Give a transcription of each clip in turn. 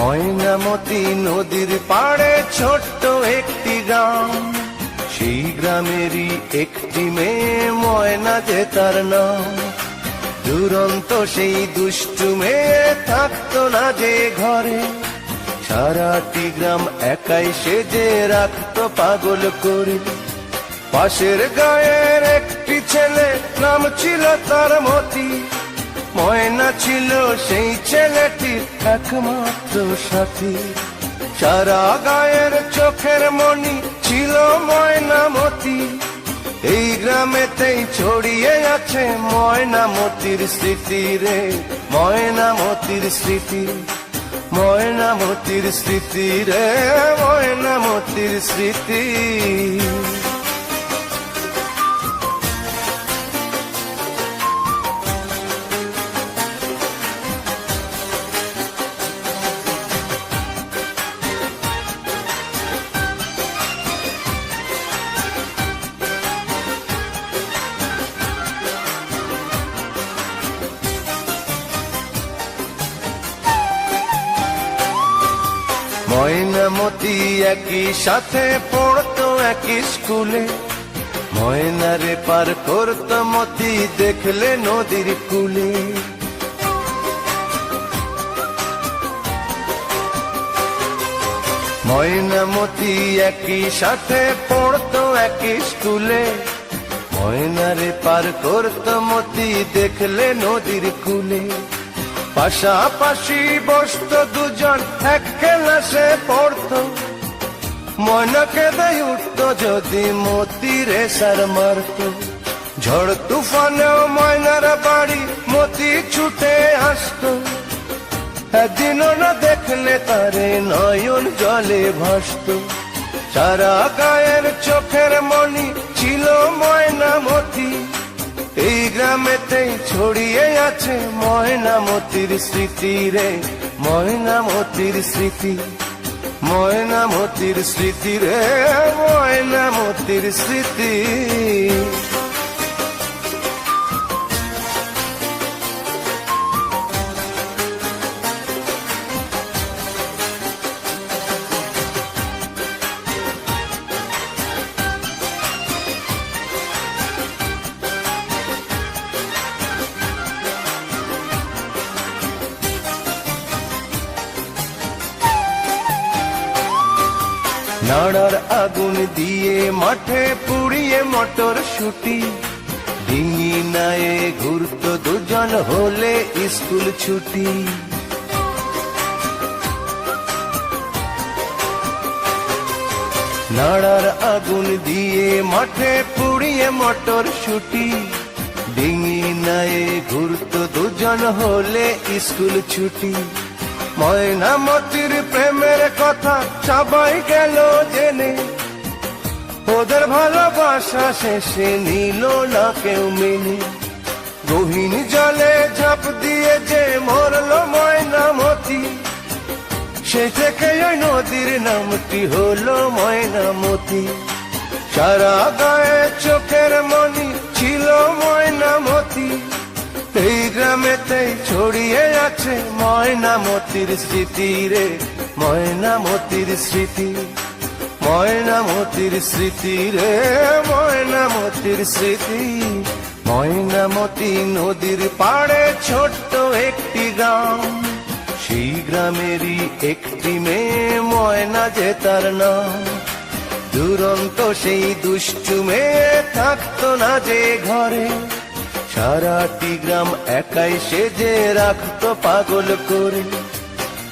ময়নামতি নদীর পাড়ে ছোট্ট একটি গ্রাম, সেই গ্রামেরই একটি মেয়ে ময়না যে তার নাম। দুরন্ত সেই দুষ্টু মেয়ে থাকতো না যে ঘরে, সারাটি গ্রাম একাই সেজে রাখতো পাগল করে। পাশের গায়ের একটি ছেলে, নাম ছিল তার মতি। ময়না ছিল সেই ছেলেটির একমাত্র সাথী। সারা গায়ের চোখের মনি ছিল ময়নামতি। এই গ্রামেতেই ছড়িয়ে আছে ময়নামতির স্মৃতি রে, ময়নামতির স্মৃতি, ময়নামতির স্মৃতি রে, ময়নামতির স্মৃতি। ময়নামতি একই সাথে পড়তো একই স্কুলে। ময়নারে পার করতো মতি দেখলে নদীর কূলে। ময়নামতি একই সাথে পড়তো একই স্কুলে। ময়নারে পার করতো মতি দেখলে নদীর কূলে। পাশাপাশি বসতো দুজন, এক ক্লাসে পড়তো। ময়না কেঁদে উঠতো যদি মতি রেসার মারতো। ঝড় তুফানেও ময়নার বাড়ি মতি ছুটে আসতো। একদিনও না দেখলে তারে নয়ন জলে ভাসতো। সারা গায়ের চোখের মনি ছিল ময়নামতি। এই গ্রামেতেই ছড়িয়ে আছে ময়নামতির স্মৃতি রে, ময়নামতির স্মৃতি, ময়নামতির স্মৃতি রে, ময়নামতির স্মৃতি। নাড়ার আগুন দিয়ে মাঠে পুড়িয়ে মটর শুটি। ডিঙি নায়ে ঘুরতো দুজন হলে স্কুল ছুটি। নাড়ার আগুন দিয়ে মাঠে পুড়িয়ে মটর শুটি। ডিঙি নায়ে ঘুরতো দুজন হলে স্কুল ছুটি। ময়নামতির প্রেমের কথা সবাই গেল জেনে। ওদের ভালোবাসা শেষে নিল না কেউ মেনে। গহীন জলে ঝাঁপ দিয়ে যে মরল ময়নামতি, সে থেকে ওই নদীর নামটি হলো ময়নামতি। সারা গায়ে চোখের মনি ছিল ময়নামতি। এই গ্রামেতেই ছড়িয়ে আছে ময়নামতির স্মৃতি রে, ময়নামতির স্মৃতি, ময়নামতির স্মৃতি রে, ময়নামতির স্মৃতি। ময়নামতি নদীর পাড়ে ছোট্ট একটি গ্রাম, সেই গ্রামেরই একটি মেয়ে ময়না যে তার নাম। দুরন্ত সেই দুষ্টু মেয়ে থাকতো না যে ঘরে, সারাটি গ্রাম একাই সেজে রাখতো পাগল করে।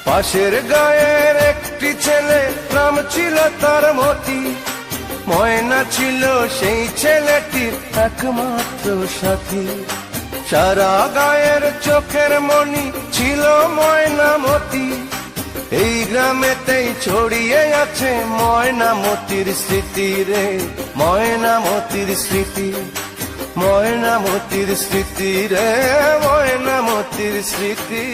পাশের গায়ের একটি ছেলে, নাম ছিল তার মতি। ময়না ছিল সেই ছেলেটির একমাত্র সাথী। সারা গায়ের চোখের মনি ছিল ময়নামতি। এই গ্রামেতেই ছড়িয়ে আছে ময়নামতির স্মৃতি রে, ময়নামতির স্মৃতি, ময়নামতির স্মৃতি রে, ময়নামতির স্মৃতি।